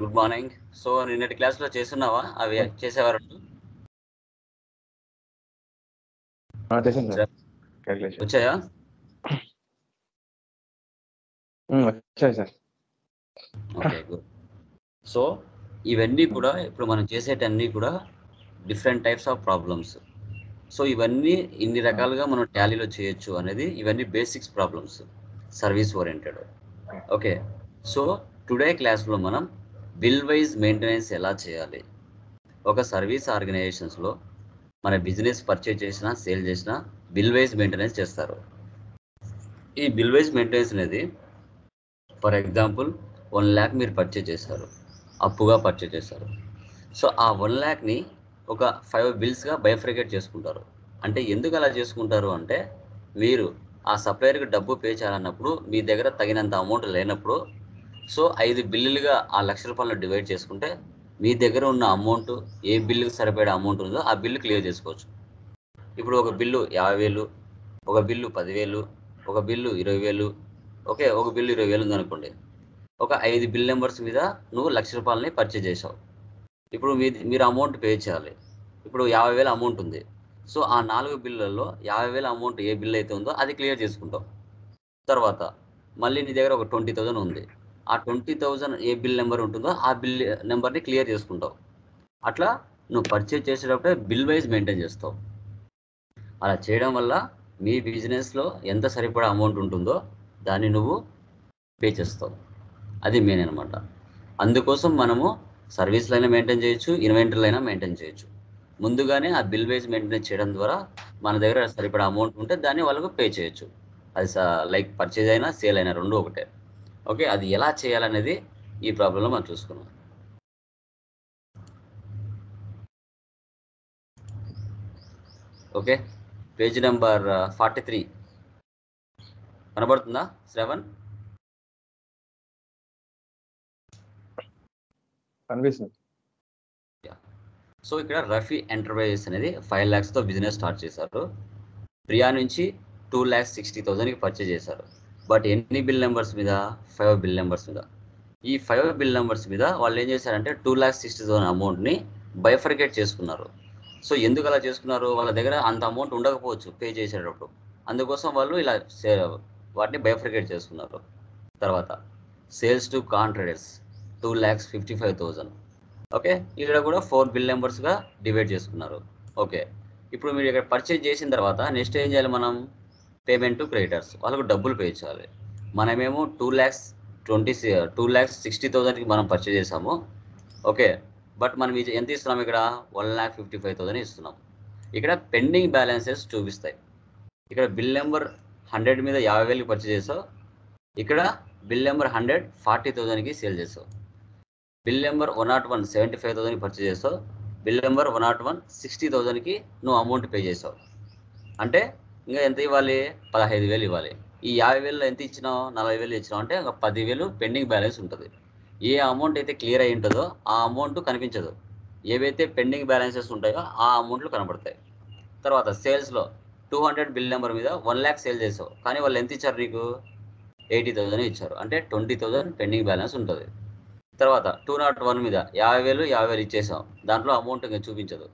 Good morning. So నిన్నటి క్లాస్లో చేస్తున్నావా? అవి చేసేవారు చేశాను సార్. క్యాలిక్యులేషన్ వచ్చాయా? వచ్చాయి సార్. Okay, good. సో ఇవన్నీ కూడా ఇప్పుడు మనం చేసేటన్నీ కూడా different types of problems. So ఇవన్నీ ఇన్ని రకాలుగా మనం టాలీలో చేయొచ్చు అనేది ఇవన్నీ basics problems, service oriented. Okay, so today క్లాస్లో మనం బిల్ వైజ్ మెయింటెనెన్స్ ఎలా చేయాలి. ఒక సర్వీస్ ఆర్గనైజేషన్స్లో మన బిజినెస్ పర్చేజ్ చేసినా సేల్ చేసినా బిల్ వైజ్ మెయింటెనెన్స్ చేస్తారు. ఈ బిల్ వైజ్ మెయింటెనెన్స్ అనేది ఫర్ ఎగ్జాంపుల్ 1 lakh మీరు పర్చేజ్ చేశారు, అప్పుగా పర్చేజ్ చేశారు. సో ఆ 1 lakhని ఒక 5 బిల్స్గా బైఫ్రికేట్ చేసుకుంటారు. అంటే ఎందుకు అలా చేసుకుంటారు అంటే, మీరు ఆ సప్లయర్కి డబ్బు పే చేయాలన్నప్పుడు మీ దగ్గర తగినంత అమౌంట్ లేనప్పుడు సో 5 బిల్లులుగా ఆ ₹1,00,000 డివైడ్ చేసుకుంటే మీ దగ్గర ఉన్న అమౌంట్ ఏ బిల్లుకి సరిపడే అమౌంట్ ఉందో ఆ బిల్లు క్లియర్ చేసుకోవచ్చు. ఇప్పుడు ఒక బిల్లు 50,000, ఒక బిల్లు 10,000, ఒక బిల్లు 20,000, ఓకే, ఒక బిల్లు 20,000 ఉందనుకోండి. ఒక 5 బిల్ నెంబర్స్ మీద నువ్వు ₹1,00,000 పర్చేజ్ చేసావు. ఇప్పుడు మీరు అమౌంట్ పే చేయాలి. ఇప్పుడు 50,000 అమౌంట్ ఉంది. సో ఆ 4 బిల్లులలో 50,000 అమౌంట్ ఏ బిల్ అయితే ఉందో అది క్లియర్ చేసుకుంటావు. తర్వాత మళ్ళీ నీ దగ్గర ఒక 20,000 ఉంది. ఆ 20,000 ఏ బిల్ నెంబర్ ఉంటుందో ఆ బిల్ నెంబర్ని క్లియర్ చేసుకుంటావు. అట్లా నువ్వు పర్చేజ్ చేసేటప్పుడే బిల్ వైజ్ మెయింటైన్ చేస్తావు. అలా చేయడం వల్ల మీ బిజినెస్లో ఎంత సరిపడా అమౌంట్ ఉంటుందో దాన్ని నువ్వు పే చేస్తావు. అది మెయిన్ అనమాట. అందుకోసం మనము సర్వీస్లైనా మెయింటైన్ చేయొచ్చు, ఇన్వెంటరీలైనా మెయింటైన్ చేయొచ్చు. ముందుగానే ఆ బిల్ వైజ్ మెయింటైన్ చేయడం ద్వారా మన దగ్గర సరిపడా అమౌంట్ ఉంటే దాన్ని వాళ్ళకు పే చేయొచ్చు. అది లైక్ పర్చేజ్ అయినా సేల్ అయినా రెండు ఒకటే. ఓకే, అది ఎలా చేయాలనేది ఈ ప్రాబ్లంలో మనం చూసుకున్నాం. ఓకే, పేజ్ నెంబర్ 43 కనబడుతుందా శ్రవణ్? కనిపిస్తుంది. సో ఇక్కడ రఫీ ఎంటర్ప్రైజెస్ అనేది 5 lakhsతో బిజినెస్ స్టార్ట్ చేశారు. ప్రియా నుంచి 2,60,000కి పర్చేజ్ చేశారు. బట్ ఎన్ని బిల్ నెంబర్స్ మీద? 5 బిల్ నెంబర్స్ మీద. ఈ 5 బిల్ నెంబర్స్ మీద వాళ్ళు ఏం చేశారంటే 2,60,000 అమౌంట్ని బైఫర్కేట్ చేసుకున్నారు. సో ఎందుకు అలా చేసుకున్నారు? వాళ్ళ దగ్గర అంత అమౌంట్ ఉండకపోవచ్చు పే చేసేటప్పుడు. అందుకోసం వాళ్ళు ఇలా వాటిని బైఫర్కేట్ చేసుకున్నారు. తర్వాత సేల్స్ టు కాంట్రాక్టర్స్ 2,55,000. ఓకే, ఇక్కడ కూడా 4 బిల్ నెంబర్స్గా డివైడ్ చేసుకున్నారు. ఓకే, ఇప్పుడు మీరు ఇక్కడ పర్చేజ్ చేసిన తర్వాత నెక్స్ట్ ఏం చేయాలి? మనం పేమెంట్ టు క్రెడిటర్స్, వాళ్ళకు డబ్బులు పే చేయాలి. మనమేమో 2,60,000కి మనం పర్చేజ్ చేసాము. ఓకే, బట్ మనం ఎంత ఇస్తున్నాం? ఇక్కడ 1,55,000 ఇస్తున్నాం. ఇక్కడ పెండింగ్ బ్యాలెన్సెస్ చూపిస్తాయి. ఇక్కడ బిల్ నెంబర్ 100 మీద 50,000కి పర్చేజ్ చేసావు. ఇక్కడ బిల్ నెంబర్ 100 40,000కి సేల్ చేసావు. బిల్ నెంబర్ 101 75,000కి పర్చేజ్ చేస్తావు. బిల్ నెంబర్ 101 60,000కి నువ్వు అమౌంట్ పే చేసావు. అంటే ఇంకా ఎంత ఇవ్వాలి? 15,000 ఇవ్వాలి. ఈ 50,000లో ఎంత ఇచ్చినావు? 40,000 ఇచ్చినావు. అంటే ఇంకా 10,000 పెండింగ్ బ్యాలెన్స్ ఉంటుంది. ఏ అమౌంట్ అయితే క్లియర్ అయి ఉంటుందో ఆ అమౌంట్ కనిపించదు. ఏవైతే పెండింగ్ బ్యాలెన్సెస్ ఉంటాయో ఆ అమౌంట్లు కనబడతాయి. తర్వాత సేల్స్లో 200 బిల్ నెంబర్ మీద 1 lakh సేల్ చేసావు. కానీ వాళ్ళు ఎంత ఇచ్చారు నీకు? 80,000 ఇచ్చారు. అంటే 20,000 పెండింగ్ బ్యాలెన్స్ ఉంటుంది. తర్వాత 201 మీద 50,000 ఇచ్చేసాం. దాంట్లో అమౌంట్ ఇంకా చూపించదు.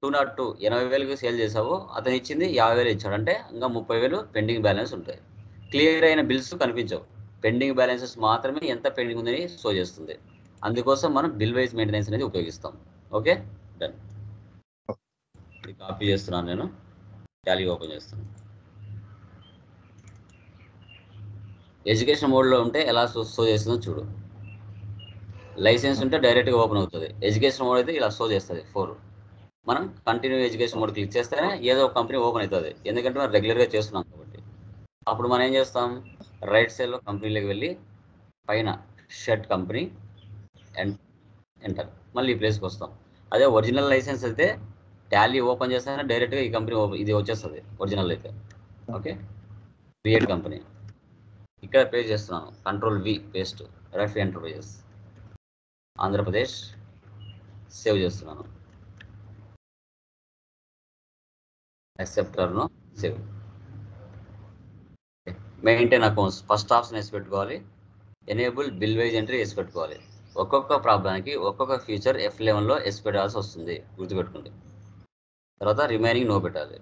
202 80,000కి సేల్ చేసావు, అతను ఇచ్చింది 50,000 ఇచ్చాడు. అంటే ఇంకా 30,000 పెండింగ్ బ్యాలెన్స్ ఉంటాయి. క్లియర్ అయిన బిల్స్ కనిపించవు. పెండింగ్ బ్యాలెన్సెస్ మాత్రమే ఎంత పెండింగ్ ఉందని షో చేస్తుంది. అందుకోసం మనం బిల్ వైజ్ మెయింటెనెన్స్ అనేది ఉపయోగిస్తాం. Okay, done. ఇది కాపీ చేస్తున్నాను, నేను టాలీ ఓపెన్ చేస్తాను. ఎడ్యుకేషన్ మోడ్లో ఉంటే ఎలా షో చేస్తుందో చూడు. లైసెన్స్ ఉంటే డైరెక్ట్గా ఓపెన్ అవుతుంది. ఎడ్యుకేషన్ మోడ్ అయితే ఇలా షో చేస్తుంది 4. మనం కంటిన్యూ ఎడ్యుకేషన్ మోడ్ క్లిక్ చేస్తేనే ఏదో ఒక కంపెనీ ఓపెన్ అవుతుంది. ఎందుకంటే మనం రెగ్యులర్గా చేస్తున్నాం కాబట్టి. అప్పుడు మనం ఏం చేస్తాం? రైట్ సైడ్లో కంపెనీలోకి వెళ్ళి పైన షర్ట్ కంపెనీ ఎంటర్, మళ్ళీ ఈ ప్లేస్కి వస్తాం. అదే ఒరిజినల్ లైసెన్స్ అయితే టాలీ ఓపెన్ చేస్తేనే డైరెక్ట్గా ఈ కంపెనీ ఇది వచ్చేస్తుంది ఒరిజినల్ అయితే. ఓకే, క్రియేట్ కంపెనీ ఇక్కడ పేస్ట్ చేస్తున్నాను. Ctrl+V paste, Rafi enterprises Andhra Pradesh. Save చేస్తున్నాను. యాక్సెప్టర్ను save. Maintain accounts first option వేసి పెట్టుకోవాలి. ఎనేబుల్ బిల్ వైజ్ ఎంట్రీ వేసి పెట్టుకోవాలి. ఒక్కొక్క ప్రాబ్లానికి ఒక్కొక్క ఫీచర్ F11లో ఎస్ పెట్టాల్సి వస్తుంది, గుర్తుపెట్టుకోండి. తర్వాత రిమైనింగ్ నో పెట్టాలి.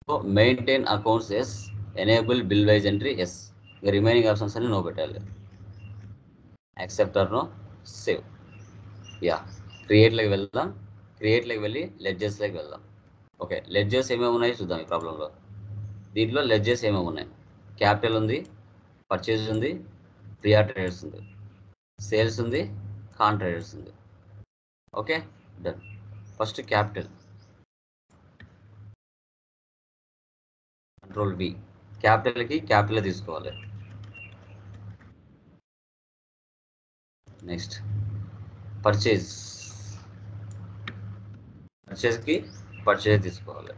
So maintain accounts yes, enable bill wise entry yes, ఇక రిమైనింగ్ ఆప్షన్స్ అన్ని నో పెట్టాలి. Acceptor no, save. యా, క్రియేట్లోకి వెళ్దాం. క్రియేట్లోకి వెళ్ళి లెడ్జెస్లోకి వెళ్దాం. ఓకే, లెడ్జెస్ ఏమేమి ఉన్నాయి చూద్దాం ఈ ప్రాబ్లంలో. దీంట్లో లెడ్జెస్ ఏమేమి ఉన్నాయి? క్యాపిటల్ ఉంది, పర్చేజ్ ఉంది, ప్రియా ట్రేడర్స్ ఉంది, సేల్స్ ఉంది, కాన్ ట్రేడర్స్ ఉంది. Okay, done. First capital, control V. క్యాపిటల్కి క్యాపిటల్ తీసుకోవాలి. నెక్స్ట్ పర్చేజ్, పర్చేజ్కి పర్చేజ్ తీసుకోవాలి.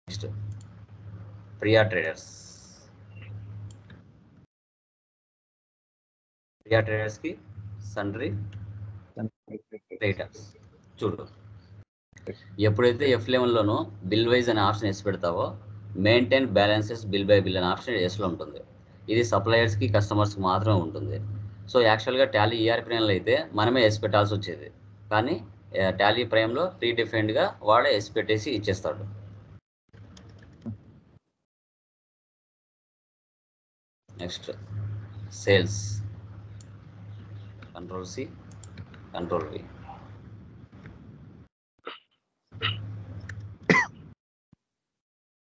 నెక్స్ట్ ప్రియా ట్రేడర్స్, ప్రియా ట్రేడర్స్కి సన్డ్రీ రేటర్స్. చూడు, ఎప్పుడైతే F11లోనో బిల్ వైజ్ అనే ఆప్షన్ ఎస్ పెడతావో maintain balances bill by bill అనే ఆప్షన్ ఎస్లో ఉంటుంది. ఇది సప్లయర్స్కి కస్టమర్స్కి మాత్రమే ఉంటుంది. సో యాక్చువల్గా టాలీ ERP ప్రైమ్లో అయితే మనమే ఎస్ పెట్టాల్సి వచ్చేది, కానీ టాలీ ప్రైమ్లో ప్రీ డిఫైన్డ్గా వాడే ఎస్ పెట్టేసి ఇచ్చేస్తాడు. Next sales, control C, control V.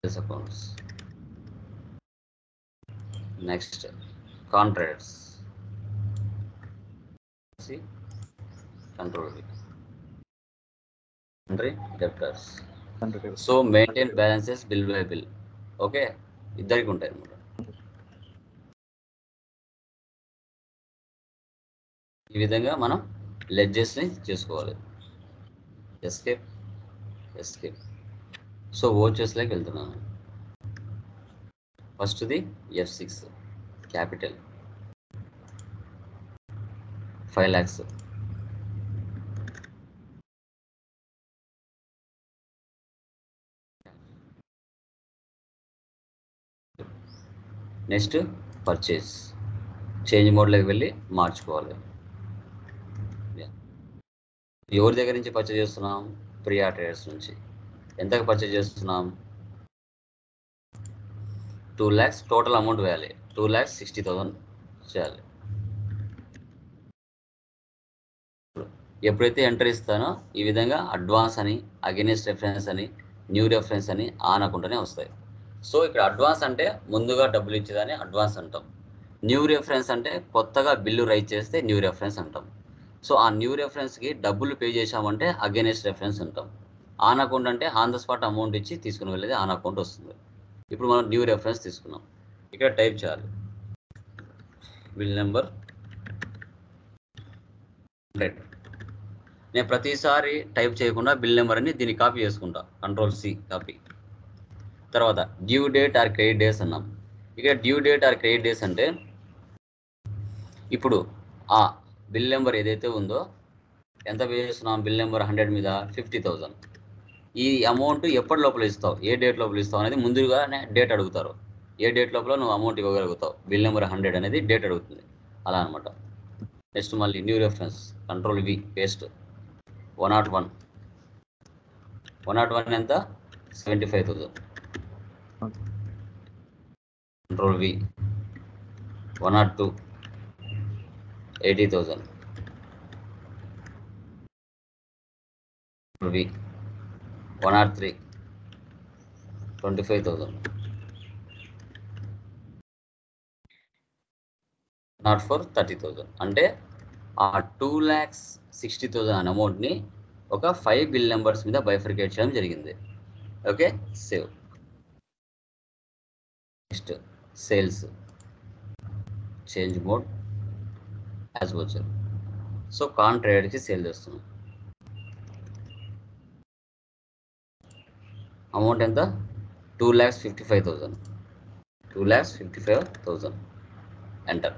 Sales accounts. Next contracts, C, control V. Debtors. So maintain balances bill by bill. Okay, ఇద్దరికి ఉంటాయి అన్నమాట. ఈ విధంగా మనం లెడ్జెస్ని చేసుకోవాలి. Escape, escape. సో ఓచెస్లోకి వెళ్తున్నాను. ఫస్ట్ది F6 capital 5 lakhs. Next purchase, change మోడ్లోకి వెళ్ళి మార్చుకోవాలి. ఎవరి దగ్గర నుంచి పర్చేజ్ చేస్తున్నాం? ప్రియా ట్రేడర్స్ నుంచి. ఎంతకు పర్చేజ్ చేస్తున్నాం? 2 lakhs. టోటల్ అమౌంట్ వేయాలి, 2,60,000 చేయాలి. ఎప్పుడైతే ఎంటర్ ఇస్తానో ఈ విధంగా అడ్వాన్స్ అని, అగెనిస్ట్ రెఫరెన్స్ అని, న్యూ రెఫరెన్స్ అని ఆన్ అకుండానే వస్తాయి. సో ఇక్కడ అడ్వాన్స్ అంటే ముందుగా డబ్బులు ఇచ్చేదాన్ని అడ్వాన్స్ అంటాం. న్యూ రెఫరెన్స్ అంటే కొత్తగా బిల్లు రైజ్ చేస్తే న్యూ రెఫరెన్స్ అంటాం. సో ఆ న్యూ రెఫరెన్స్కి డబ్బులు పే చేశామంటే అగెనిస్ట్ రెఫరెన్స్ అంటాం. ఆన్ అకౌంట్ అంటే ఆన్ ద స్పాట్ అమౌంట్ ఇచ్చి తీసుకుని వెళ్ళేది ఆన్ అకౌంట్ వస్తుంది. ఇప్పుడు మనం న్యూ రెఫరెన్స్ తీసుకున్నాం. ఇక్కడ టైప్ చేయాలి బిల్ నెంబర్ 100. నేను ప్రతిసారి టైప్ చేయకుండా బిల్ నెంబర్ అని దీన్ని కాపీ చేసుకుంటా, కంట్రోల్ సి కాపీ. తర్వాత due date or credit days అన్నాం. ఇక్కడ due date or credit days అంటే ఇప్పుడు ఆ బిల్ నెంబర్ ఏదైతే ఉందో ఎంత పే చేస్తున్నాం? బిల్ నెంబర్ 100 మీద 50,000. ఈ అమౌంట్ ఎప్పటి లోపల ఇస్తావు, ఏ డేట్ లోపల ఇస్తావు అనేది ముందుగానే డేట్ అడుగుతారు. ఏ డేట్ లోపల నువ్వు అమౌంట్ ఇవ్వగలుగుతావు, బిల్ నెంబర్ 100 అనేది డేట్ అడుగుతుంది, అలా అనమాట. నెక్స్ట్ మళ్ళీ new reference, control V paste. 101 ఎంత? 75,000. Control V. 102 80,000. Control V. 103 25,000. 104 30,000. అంటే ఆ 2,60,000 అనే అమౌంట్ని ఒక 5 బిల్ నెంబర్స్ మీద బైఫర్కేట్ చేయడం జరిగింది. Okay, save. Next sales, change mode as voucher. So కాన్ ట్రేడర్కి సేల్ చేస్తున్నాం. అమౌంట్ ఎంత? 2,55,000. 2,55,000 ఎంటర్.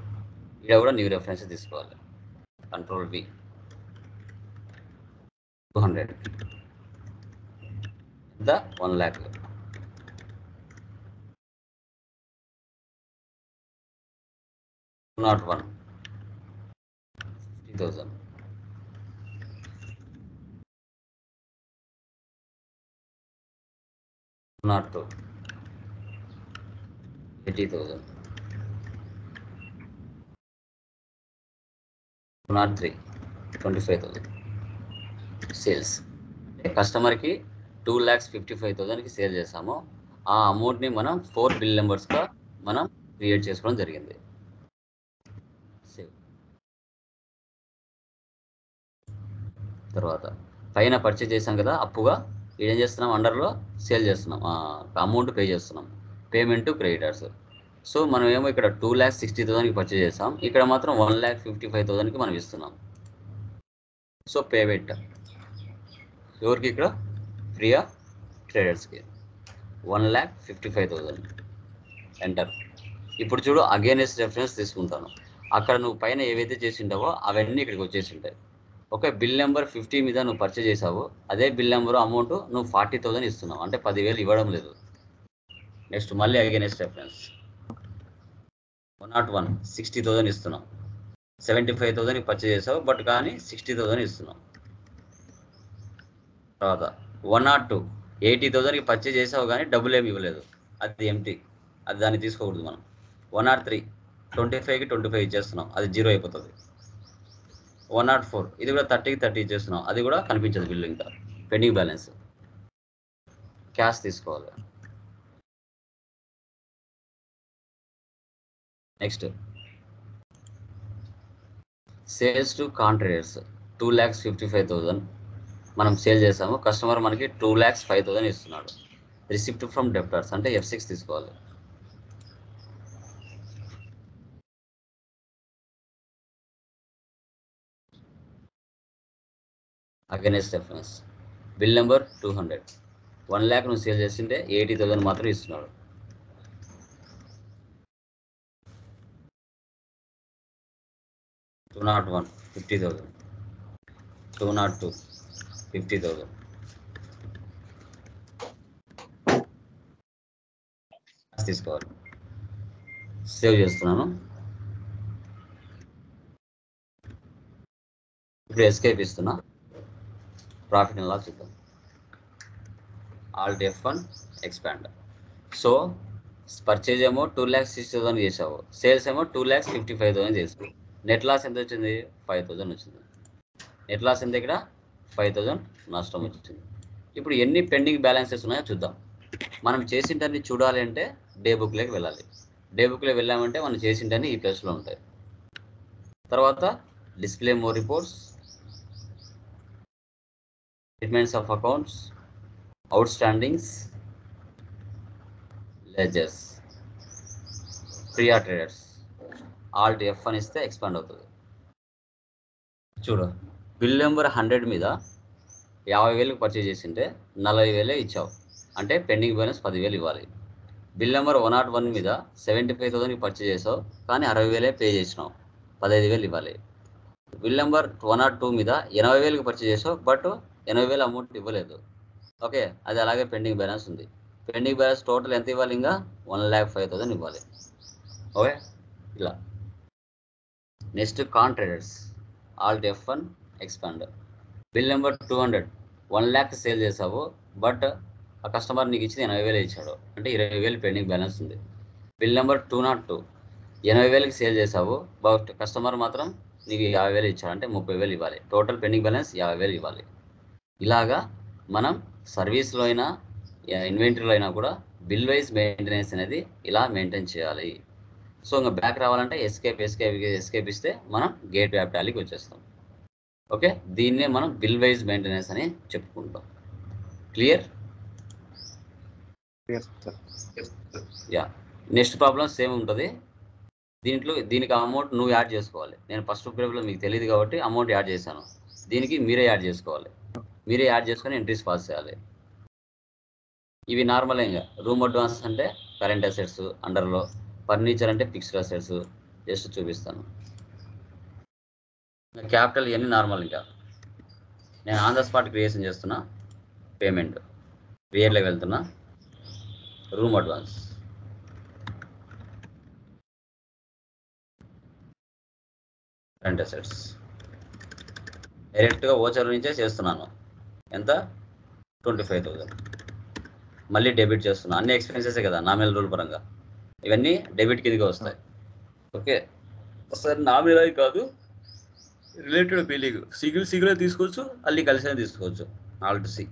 ఇక్కడ కూడా న్యూ రెఫరెన్స్ తీసుకోవాలి, కంట్రోల్ వి. 200 ఎంత? 1 lakh. 201 50,000. 202 80,000. 203 25,000 సేల్స్. కస్టమర్కి 2,55,000కి సేల్ చేసాము. ఆ అమౌంట్ని మనం 4 బిల్ నెంబర్స్గా మనం క్రియేట్ చేసుకోవడం జరిగింది. సేవ్. తర్వాత పైన పర్చేజ్ చేసాం కదా అప్పుగా, ఏం చేస్తున్నాం, అండర్లో సేల్ చేస్తున్నాం, అమౌంట్ పే చేస్తున్నాం, పేమెంట్ క్రెడిటర్స్. సో మనం ఏమో ఇక్కడ 2,60,000కి పర్చేజ్ చేసాం, ఇక్కడ మాత్రం 1,55,000కి మనం ఇస్తున్నాం. సో పేమెంట్ ఎవరికి? ఇక్కడ ప్రియా ట్రేడర్స్కి 1,55,000 ఎంటర్. ఇప్పుడు చూడు, అగైనెస్ట్ రెఫరెన్స్ తీసుకుంటాను. అక్కడ నువ్వు పైన ఏవైతే చేసి ఉంటావో అవన్నీ ఇక్కడికి వచ్చేసి ఉంటాయి. ఓకే, బిల్ నెంబర్ 50 మీద నువ్వు పర్చేజ్ చేసావు, అదే బిల్ నెంబర్ అమౌంట్ నువ్వు 40,000 ఇస్తున్నావు, అంటే 10,000 ఇవ్వడం లేదు. నెక్స్ట్ మళ్ళీ అగైనెస్ట్ రెఫరెన్స్ 101 60,000 ఇస్తున్నావు, 75,000 పర్చేజ్ చేసావు, బట్ కానీ 60,000 ఇస్తున్నావు. తర్వాత 102 80,000కి పర్చేజ్ చేసావు కానీ డబ్బులు ఏమి ఇవ్వలేదు, అది ఎంటీ, అది దాన్ని తీసుకోకూడదు మనం. 103 25కి 25 ఇచ్చేస్తున్నాం, అది 0 అయిపోతుంది. 104 ఇది కూడా 30కి 30 ఇచ్చేస్తున్నాం, అది కూడా కనిపించదు బిల్లు, ఇంకా పెండింగ్ బ్యాలెన్స్. క్యాష్ తీసుకోవాలి. నెక్స్ట్ సేల్స్ టు కాంట్రాక్టర్స్ 2,55,000 మనం సేల్ చేసాము, కస్టమర్ మనకి 2,05,000 ఇస్తున్నాడు. రిసిప్ట్ ఫ్రమ్ డెప్టర్స్ అంటే F6 తీసుకోవాలి. Against reference bill number 200 1 lakh నువ్వు సేల్ చేస్తుంటే 80,000 మాత్రం ఇస్తున్నాడు. టూ 50,000 202 50,000 తీసుకోవాలి. సేవ్ చేస్తున్నాను. ఇప్పుడు ఎస్కేప్ ఇస్తున్నా, ప్రాఫిట్ అండ్ లాస్ చూద్దాం. Alt F1 expand. So purchase ఏమో 2,60,000 చేసావు, సేల్స్ ఏమో 2,55,000 చేసావు. నెట్ లాస్ ఎంత వచ్చింది? 5,000 వచ్చింది. నెట్ లాస్ ఎంత? ఇక్కడ 5,000 నష్టం వచ్చింది. ఇప్పుడు ఎన్ని పెండింగ్ బ్యాలెన్సెస్ ఉన్నాయో చూద్దాం. మనం చేసింటన్ని చూడాలి అంటే డే బుక్లోకి వెళ్ళాలి. డే బుక్లో వెళ్ళామంటే మనం చేసింటన్ని ఈ ప్లేస్లో ఉంటాయి. తర్వాత display more reports, statements of accounts, out standings, ledgers, Priya traders. Alt F1 ఇస్తే ఎక్స్పాండ్ అవుతుంది. చూడు, బిల్ నెంబర్ 100 మీద 50,000కి పర్చేజ్ చేసింటే 40,000 ఇచ్చావు, అంటే పెండింగ్ బ్యాలెన్స్ 10,000 ఇవ్వాలి. బిల్ నెంబర్ 101 మీద 75,000కి పర్చేజ్ చేసావు కానీ 60,000 పే చేసినావు, 15,000 ఇవ్వాలి. బిల్ నెంబర్ 102 మీద 80,000కి పర్చేజ్ చేసావు, బట్ 80,000 అమౌంట్ ఇవ్వలేదు. ఓకే, అది అలాగే పెండింగ్ బ్యాలెన్స్ ఉంది. పెండింగ్ బ్యాలెన్స్ టోటల్ ఎంత ఇవ్వాలి? ఇంకా 1,05,000 ఇవ్వాలి. ఓకే, ఇలా. Next contractors, Alt F1 expand. Bill number 200 1 lakh sale చేసావు, బట్ ఆ కస్టమర్ నీకు ఇచ్చింది 80,000 ఇచ్చాడు, అంటే 20,000 పెండింగ్ బ్యాలెన్స్ ఉంది. బిల్ నెంబర్ 202 80,000కి సేల్ చేసావు, బట్ కస్టమర్ మాత్రం నీకు 50,000 ఇచ్చాడు, అంటే 30,000 ఇవ్వాలి. టోటల్ పెండింగ్ బ్యాలెన్స్ 50,000 ఇవ్వాలి. ఇలాగా మనం సర్వీస్లో అయినా ఇన్వెంటరీలో అయినా కూడా బిల్ వైజ్ మెయింటెనెన్స్ అనేది ఇలా మెయింటైన్ చేయాలి. సో ఇంకా బ్యాక్ రావాలంటే ఎస్కేప్ ఇస్తే మనం గేట్ వ్యాప్ టాలీకి వచ్చేస్తాం. ఓకే, దీన్నే మనం బిల్ వైజ్ మెయింటెనెన్స్ అని చెప్పుకుంటాం. Clear? Yeah. Next problem same ఉంటుంది. దీనికి అమౌంట్ నువ్వు యాడ్ చేసుకోవాలి. నేను ఫస్ట్ ప్రిపేర్లో మీకు తెలియదు కాబట్టి అమౌంట్ యాడ్ చేశాను, దీనికి మీరే యాడ్ చేసుకోవాలి. మీరే యాడ్ చేసుకొని ఎంట్రీస్ పాస్ చేయాలి. ఇవి నార్మల్. ఇంకా రూమ్ అడ్వాన్స్ అంటే కరెంట్ అసెట్స్ అండర్లో, ఫర్నిచర్ అంటే ఫిక్స్డ్ అసెట్స్. జస్ట్ చూపిస్తాను. క్యాపిటల్ ఇవన్నీ నార్మల్. ఇంకా నేను ఆన్ ద స్పాట్ క్రియేషన్ చేస్తున్నా. పేమెంట్ క్రియేట్లోకి వెళ్తున్నా. రూమ్ అడ్వాన్స్ కరెంట్ అసెట్స్ డైరెక్ట్గా ఓచర్ నుంచే చేస్తున్నాను. ఎంత? 25,000. మళ్ళీ డెబిట్ చేస్తున్నాను. అన్ని ఎక్స్పెన్సెసే కదా నామినల్ రూల్ పరంగా, ఇవన్నీ డెబిట్ కిందకి వస్తాయి. ఓకే సార్, నామినల్ అది కాదు, రిలేటెడ్ బిల్లింగ్ సింగిల్ తీసుకోవచ్చు, అల్లి కలిసి తీసుకోవచ్చు. Alt C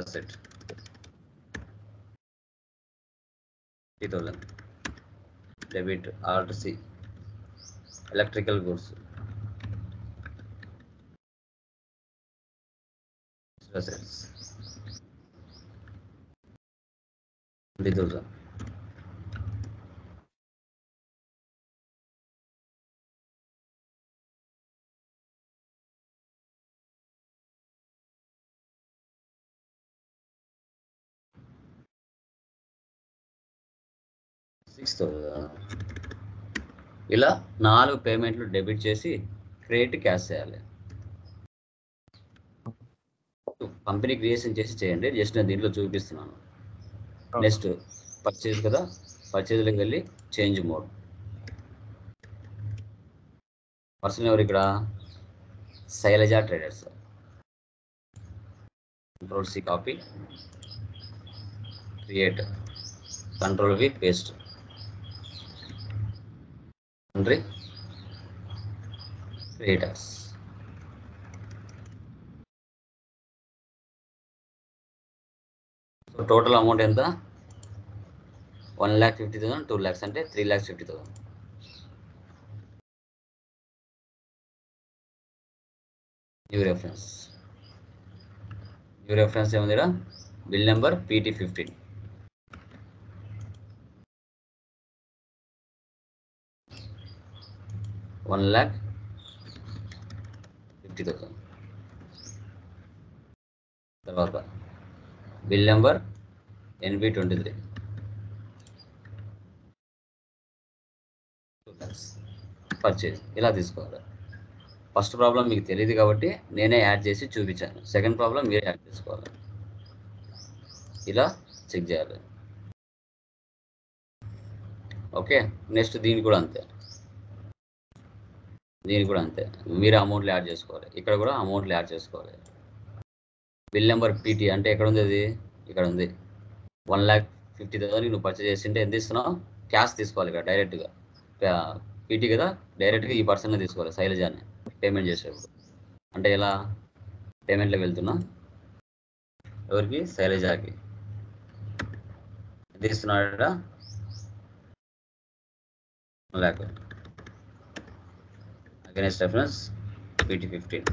asset 30,000 debit alt C electrical goods assets 20,000. ఇలా 4 పేమెంట్లు డెబిట్ చేసి క్రెడిట్ క్యాష్ చేయాలి. కంపెనీ క్రియేషన్ చేసి చేయండి, జస్ట్ నేను దీంట్లో చూపిస్తున్నాను. నెక్స్ట్ పర్చేజ్ కదా, పర్చేజ్లోకి వెళ్ళి చేంజ్ మోడ్. పర్సన్ ఎవరు ఇక్కడ? Shailaja traders. Control C copy, create, control V paste, entry creators. So total amount ఎంత? 1,50,000, 2 lakhs అంటే 3,50,000. న్యూ రెఫరెన్స్ ఏముంది ఇక్కడ? Bill number PT15. $1,50,000. తర్వాత బిల్ నెంబర్ NB23. పర్చేజ్ ఇలా తీసుకోవాలి. ఫస్ట్ ప్రాబ్లం మీకు తెలియదు కాబట్టి నేనే యాడ్ చేసి చూపించాను. సెకండ్ ప్రాబ్లం మీరే యాడ్ చేసుకోవాలి. ఇలా చెక్ చేయాలి. ఓకే, నెక్స్ట్ దీనికి కూడా అంతే, మీరే అమౌంట్లు యాడ్ చేసుకోవాలి. ఇక్కడ కూడా అమౌంట్లు యాడ్ చేసుకోవాలి. బిల్ నెంబర్ PT అంటే ఎక్కడ ఉంది? అది ఇక్కడ ఉంది. 1,50,000 నువ్వు పర్చేజ్ చేసింటే ఎంత ఇస్తున్నావు? క్యాష్ తీసుకోవాలి ఇక్కడ డైరెక్ట్గా. PT కదా, డైరెక్ట్గా ఈ పర్సన్ తీసుకోవాలి, శైలజాని పేమెంట్ చేసేప్పుడు. అంటే ఎలా? పేమెంట్లోకి వెళ్తున్నా, ఎవరికి? శైలజాకి. ఎంత ఇస్తున్నాడు? 1 lakh. Against reference PT15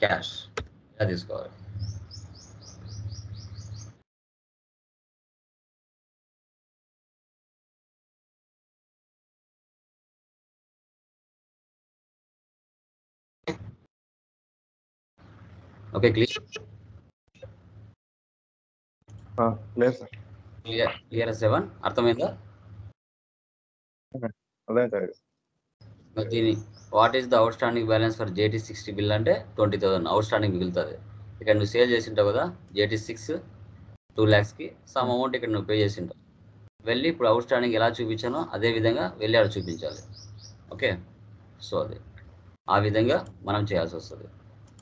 cash ఇలా తీసుకోవాలి. ఓకే, క్లియర్ 7 అర్థమైందా? దీని what is the out standing balance for JT60 bill అంటే 20,000 అవుట్ స్టాండింగ్ మిగులుతుంది. ఇక్కడ నువ్వు సేల్ చేసింటావు కదా JT6 2 lakhsకి, సమ్ అమౌంట్ ఇక్కడ నువ్వు పే చేసింటావు. వెళ్ళి ఇప్పుడు అవుట్ స్టాండింగ్ ఎలా చూపించానో అదే విధంగా వెళ్ళి ఆడ చూపించాలి. ఓకే, సో అది ఆ విధంగా మనం చేయాల్సి వస్తుంది.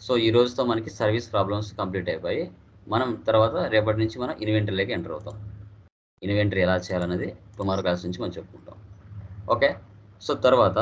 సో ఈ రోజుతో మనకి సర్వీస్ ప్రాబ్లమ్స్ కంప్లీట్ అయిపోయి, మనం తర్వాత రేపటి నుంచి మనం ఇన్వెంటరీలోకి ఎంటర్ అవుతాం. ఇన్వెంటరీ ఎలా చేయాలనేది టుమారో క్లాస్ నుంచి మనం చెప్పుకుంటాం. ఓకే, సో తర్వాత